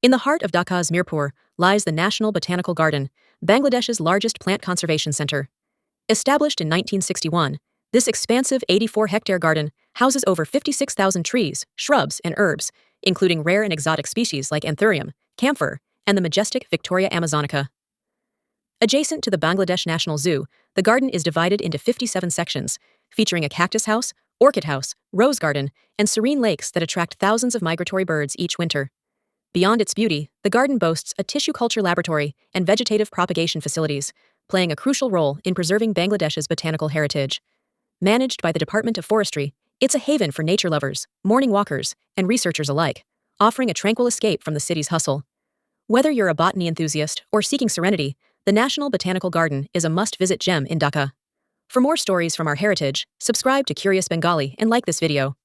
In the heart of Dhaka's Mirpur lies the National Botanical Garden, Bangladesh's largest plant conservation center. Established in 1961, this expansive 84-hectare garden houses over 56,000 trees, shrubs, and herbs, including rare and exotic species like anthurium, camphor, and the majestic Victoria amazonica. Adjacent to the Bangladesh National Zoo, the garden is divided into 57 sections, featuring a cactus house, orchid house, rose garden, and serene lakes that attract thousands of migratory birds each winter. Beyond its beauty, the garden boasts a tissue culture laboratory and vegetative propagation facilities, playing a crucial role in preserving Bangladesh's botanical heritage. Managed by the Department of Forestry, it's a haven for nature lovers, morning walkers, and researchers alike, offering a tranquil escape from the city's hustle. Whether you're a botany enthusiast or seeking serenity, the National Botanical Garden is a must-visit gem in Dhaka. For more stories from our heritage, subscribe to Curious Bengali and like this video.